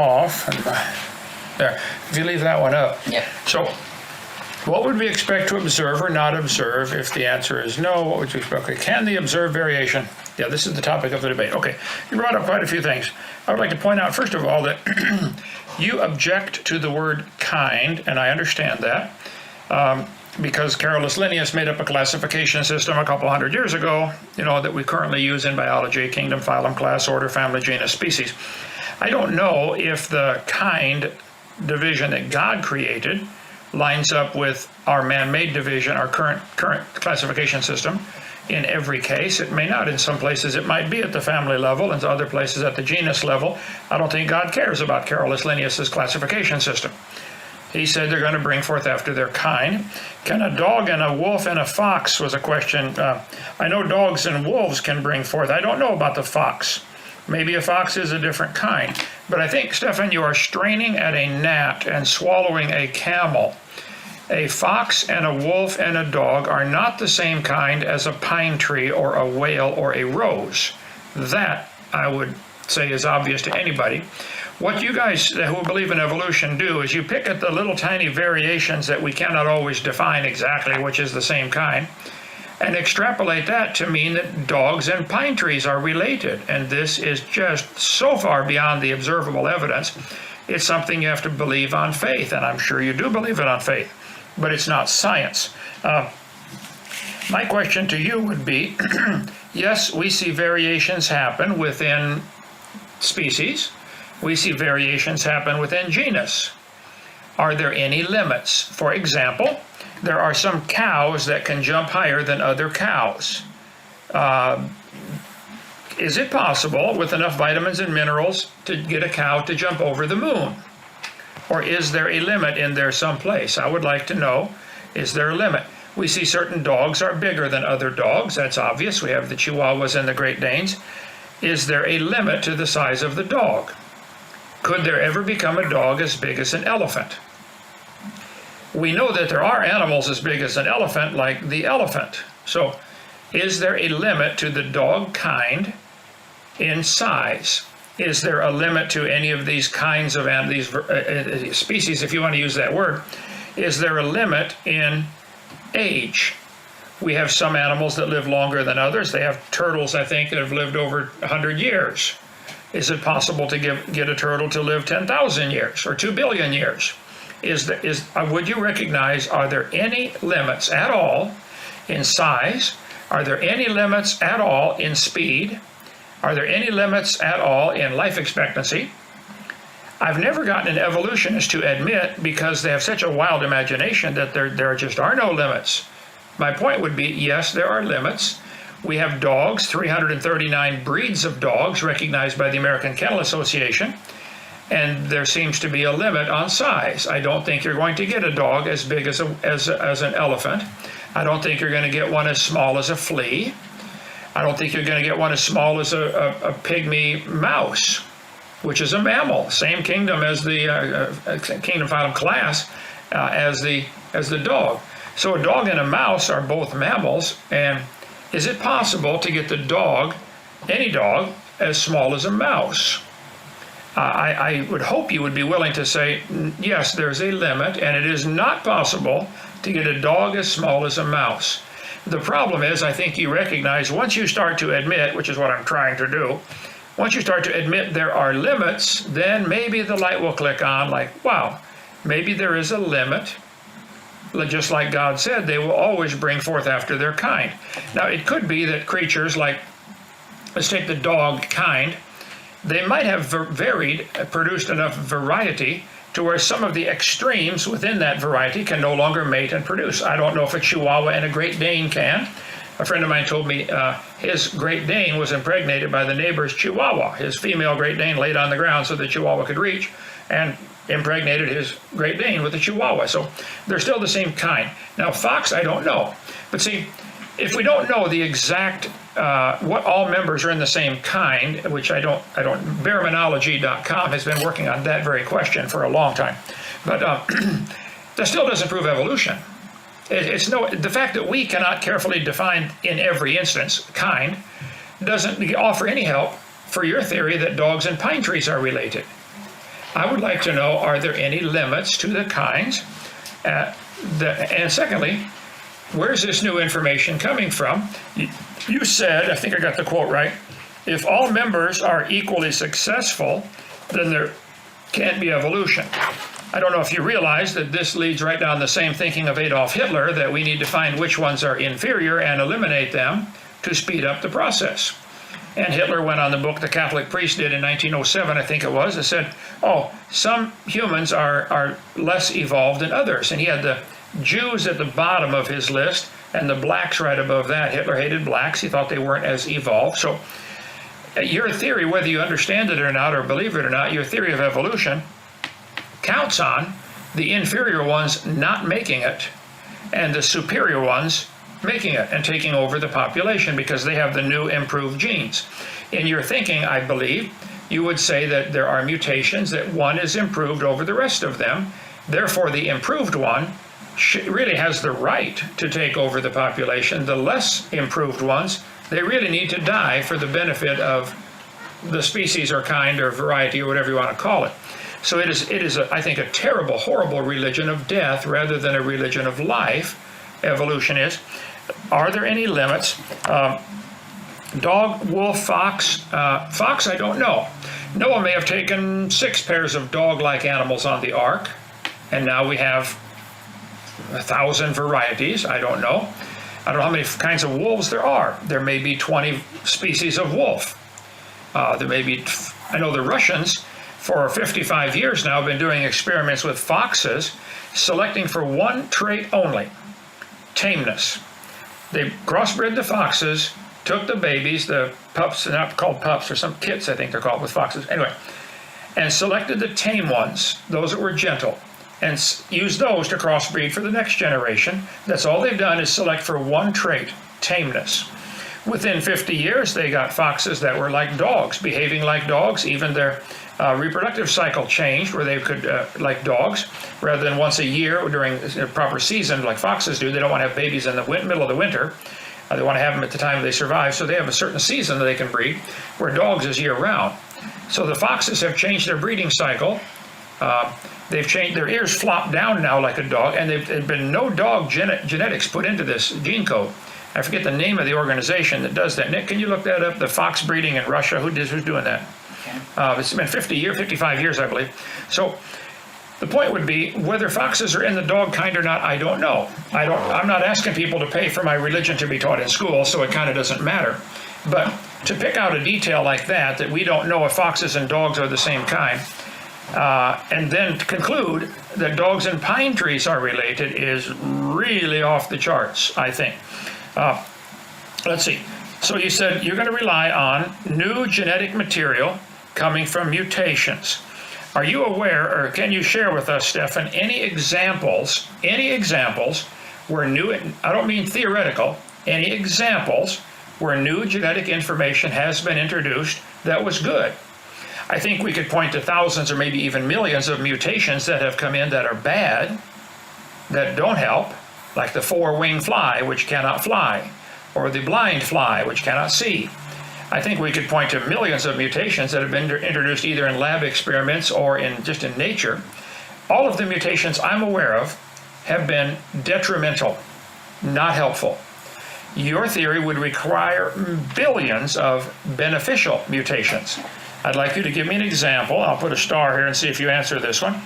off. There. If you leave that one up. Yeah. So, what would we expect to observe or not observe? If the answer is no, what would you expect? Okay. Can they observe variation? Yeah, this is the topic of the debate. Okay. You brought up quite a few things. I would like to point out, first of all, that you object to the word kind, and I understand that. Because Carolus Linnaeus made up a classification system a couple hundred years ago, that we currently use in biology: kingdom, phylum, class, order, family, genus, species. I don't know if the kind division that God created lines up with our man-made division, our current classification system. In every case, it may not. In some places, it might be at the family level, and other places at the genus level. I don't think God cares about Carolus Linnaeus's classification system. He said they're going to bring forth after their kind. Can a dog and a wolf and a fox, was a question. I know dogs and wolves can bring forth. I don't know about the fox. Maybe a fox is a different kind. But I think, Stefan, you are straining at a gnat and swallowing a camel. A fox and a wolf and a dog are not the same kind as a pine tree or a whale or a rose. That, I would say, is obvious to anybody. What you guys who believe in evolution do is you pick at the little tiny variations that we cannot always define exactly which is the same kind, and extrapolate that to mean that dogs and pine trees are related. And this is just so far beyond the observable evidence. It's something you have to believe on faith, and I'm sure you do believe it on faith, but it's not science. My question to you would be, yes, we see variations happen within species. We see variations happen within genus. Are there any limits? For example, there are some cows that can jump higher than other cows. Is it possible, with enough vitamins and minerals, to get a cow to jump over the moon? Or is there a limit in there someplace? I would like to know, is there a limit? We see certain dogs are bigger than other dogs. That's obvious. We have the Chihuahuas and the Great Danes. Is there a limit to the size of the dog? Could there ever become a dog as big as an elephant? We know that there are animals as big as an elephant, like the elephant. So, is there a limit to the dog kind in size? Is there a limit to any of these kinds of these species, if you want to use that word? Is there a limit in age? We have some animals that live longer than others. They have turtles, I think, that have lived over 100 years. Is it possible to get a turtle to live 10,000 years or 2 billion years? Would you recognize, are there any limits at all in size? Are there any limits at all in speed? Are there any limits at all in life expectancy? I've never gotten an evolutionist to admit, because they have such a wild imagination, that there just are no limits. My point would be, yes, there are limits. We have dogs, 339 breeds of dogs recognized by the American Kennel Association, and there seems to be a limit on size. I don't think you're going to get a dog as big as an elephant. I don't think you're going to get one as small as a flea. I don't think you're going to get one as small as a pygmy mouse, which is a mammal, same kingdom as the kingdom, phylum, class as the dog. So a dog and a mouse are both mammals, and is it possible to get the dog, any dog, as small as a mouse? I would hope you would be willing to say, yes, there's a limit, and it is not possible to get a dog as small as a mouse. The problem is, I think you recognize, once you start to admit, which is what I'm trying to do, once you start to admit there are limits, then maybe the light will click on, like, wow, maybe there is a limit. Just like God said, they will always bring forth after their kind. Now, it could be that creatures like, let's take the dog kind, they might have produced enough variety to where some of the extremes within that variety can no longer mate and produce. I don't know if a Chihuahua and a Great Dane can. A friend of mine told me his Great Dane was impregnated by the neighbor's Chihuahua. His female Great Dane laid on the ground so the Chihuahua could reach, and impregnated his Great Dane with a Chihuahua. So they're still the same kind. Now, fox, I don't know. But see, if we don't know the exact what all members are in the same kind, which I don't, Bearmanology.com has been working on that very question for a long time. But that still doesn't prove evolution. The fact that we cannot carefully define in every instance kind doesn't offer any help for your theory that dogs and pine trees are related. I would like to know, are there any limits to the kinds? And secondly, where's this new information coming from? You said, I think I got the quote right, if all members are equally successful, then there can't be evolution. I don't know if you realize that this leads right down the same thinking of Adolf Hitler, that we need to find which ones are inferior and eliminate them to speed up the process. And Hitler went on the book the Catholic priest did in 1907, I think it was, that said, oh, some humans are less evolved than others. And he had the Jews at the bottom of his list and the blacks right above that. Hitler hated blacks. He thought they weren't as evolved. So your theory, whether you understand it or not or believe it or not, your theory of evolution counts on the inferior ones not making it and the superior ones making it and taking over the population because they have the new improved genes. In your thinking, I believe, you would say that there are mutations, that one is improved over the rest of them. Therefore, the improved one really has the right to take over the population. The less improved ones, they really need to die for the benefit of the species or kind or variety or whatever you want to call it. So it is I think, a terrible, horrible religion of death rather than a religion of life. Evolution is. Are there any limits? Dog, wolf, fox. Fox, I don't know. Noah may have taken 6 pairs of dog-like animals on the ark, and now we have 1,000 varieties. I don't know. I don't know how many kinds of wolves there are. There may be 20 species of wolf. There may be, I know the Russians, for 55 years now, have been doing experiments with foxes, selecting for one trait only, tameness. They crossbred the foxes, took the babies, the pups, they're not called pups, or some kits I think they're called with foxes, anyway, and selected the tame ones, those that were gentle, and used those to crossbreed for the next generation. That's all they've done is select for one trait, tameness. Within 50 years, they got foxes that were like dogs, behaving like dogs. Even their reproductive cycle changed where they could, like dogs, rather than once a year during a proper season like foxes do. They don't want to have babies in the middle of the winter. They want to have them at the time they survive. So they have a certain season that they can breed, where dogs is year round. So the foxes have changed their breeding cycle. They've changed, their ears flop down now like a dog, and there's been no dog genetics put into this gene code. I forget the name of the organization that does that. Nick, can you look that up? The fox breeding in Russia, who's doing that? It's been 55 years, I believe. So the point would be, whether foxes are in the dog kind or not, I don't know. I'm not asking people to pay for my religion to be taught in school, so it kind of doesn't matter. But to pick out a detail like that we don't know if foxes and dogs are the same kind, and then conclude that dogs and pine trees are related is really off the charts, I think. Let's see. So you said you're going to rely on new genetic material coming from mutations. Are you aware, or can you share with us, Stefan, any examples where new, I don't mean theoretical, any examples where new genetic information has been introduced that was good? I think we could point to thousands or maybe even millions of mutations that have come in that are bad, that don't help, like the 4-winged fly, which cannot fly, or the blind fly, which cannot see. I think we could point to millions of mutations that have been introduced either in lab experiments or just in nature. All of the mutations I'm aware of have been detrimental, not helpful. Your theory would require billions of beneficial mutations. I'd like you to give me an example. I'll put a star here and see if you answer this one.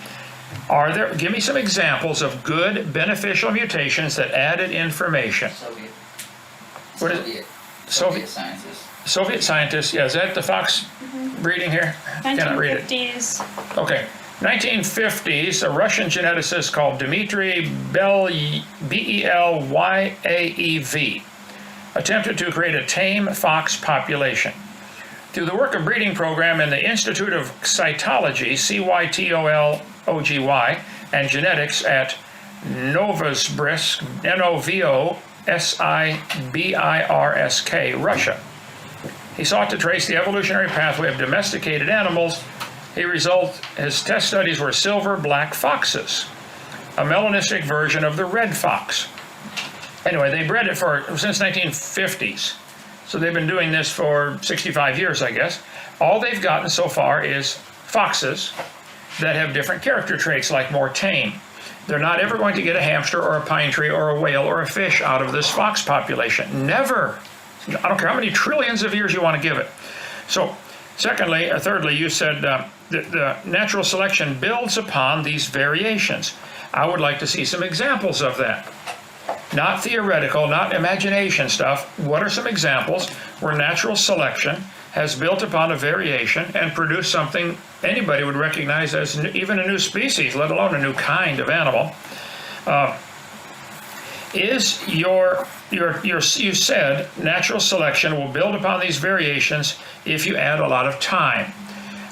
Give me some examples of good beneficial mutations that added information. Soviet scientists. Soviet scientists, yeah, is that the fox breeding here? 1950s. Okay, 1950s, a Russian geneticist called Dmitry Belyaev attempted to create a tame fox population. Through the work of breeding program in the Institute of Cytology, Cytology, and genetics at Novosibirsk, Novosibirsk, Russia. He sought to trace the evolutionary pathway of domesticated animals. His test studies were silver black foxes, a melanistic version of the red fox. Anyway, they bred it since 1950s. So they've been doing this for 65 years, I guess. All they've gotten so far is foxes that have different character traits, like more tame. They're not ever going to get a hamster or a pine tree or a whale or a fish out of this fox population. Never. I don't care how many trillions of years you want to give it. So, secondly, or thirdly, you said the natural selection builds upon these variations. I would like to see some examples of that. Not theoretical, not imagination stuff. What are some examples where natural selection has built upon a variation and produced something anybody would recognize as even a new species, let alone a new kind of animal? You said natural selection will build upon these variations if you add a lot of time.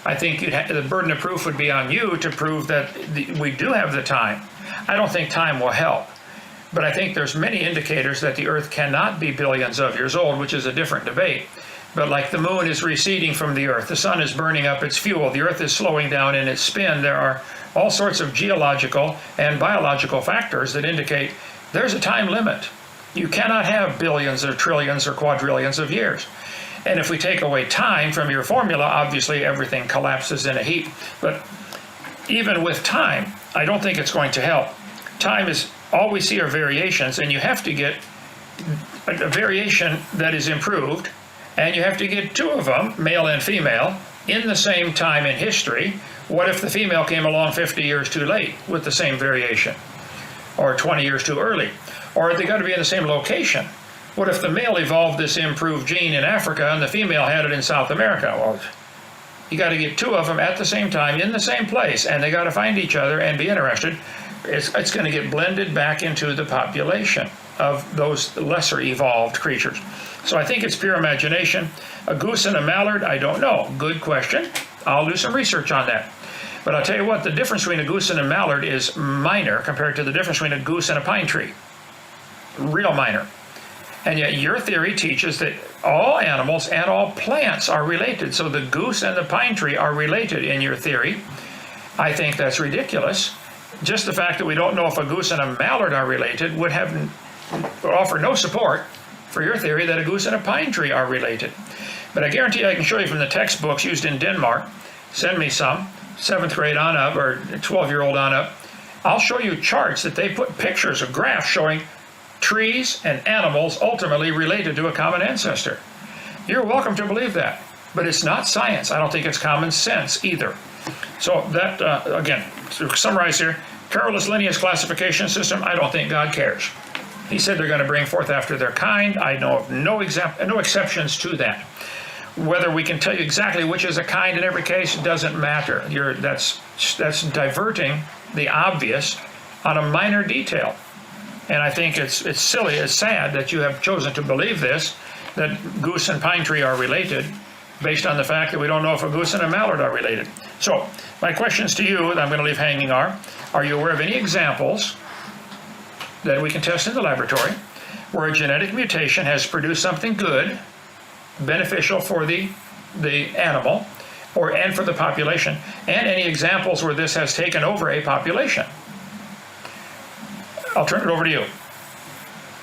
I think the burden of proof would be on you to prove that we do have the time. I don't think time will help. But I think there's many indicators that the Earth cannot be billions of years old, which is a different debate. But like the moon is receding from the Earth, the sun is burning up its fuel, the Earth is slowing down in its spin, there are all sorts of geological and biological factors that indicate there's a time limit. You cannot have billions or trillions or quadrillions of years. And if we take away time from your formula, obviously everything collapses in a heap. But even with time, I don't think it's going to help. Time is, all we see are variations, and you have to get a variation that is improved, and you have to get two of them, male and female, in the same time in history. What if the female came along 50 years too late with the same variation? Or 20 years too early? Or they got to be in the same location? What if the male evolved this improved gene in Africa and the female had it in South America? Well, you got to get two of them at the same time in the same place, and they got to find each other and be interested. It's going to get blended back into the population of those lesser evolved creatures. So I think it's pure imagination. A goose and a mallard, I don't know. Good question. I'll do some research on that. But I'll tell you what, the difference between a goose and a mallard is minor compared to the difference between a goose and a pine tree. Real minor. And yet your theory teaches that all animals and all plants are related. So the goose and the pine tree are related in your theory. I think that's ridiculous. Just the fact that we don't know if a goose and a mallard are related would offer no support for your theory that a goose and a pine tree are related. But I guarantee I can show you from the textbooks used in Denmark. Send me some, 7th grade on up, or 12-year-old on up. I'll show you charts that they put pictures of graphs showing trees and animals ultimately related to a common ancestor. You're welcome to believe that, but it's not science. I don't think it's common sense either. So that, again, to summarize here, Carolus Linnaeus classification system, I don't think God cares. He said they're going to bring forth after their kind. I know of no exceptions to that. Whether we can tell you exactly which is a kind in every case doesn't matter. That's diverting the obvious on a minor detail. And I think it's silly, it's sad that you have chosen to believe this, that goose and pine tree are related, based on the fact that we don't know if a goose and a mallard are related. So my questions to you that I'm going to leave hanging are you aware of any examples that we can test in the laboratory where a genetic mutation has produced something good, beneficial for the animal and for the population, and any examples where this has taken over a population? I'll turn it over to you.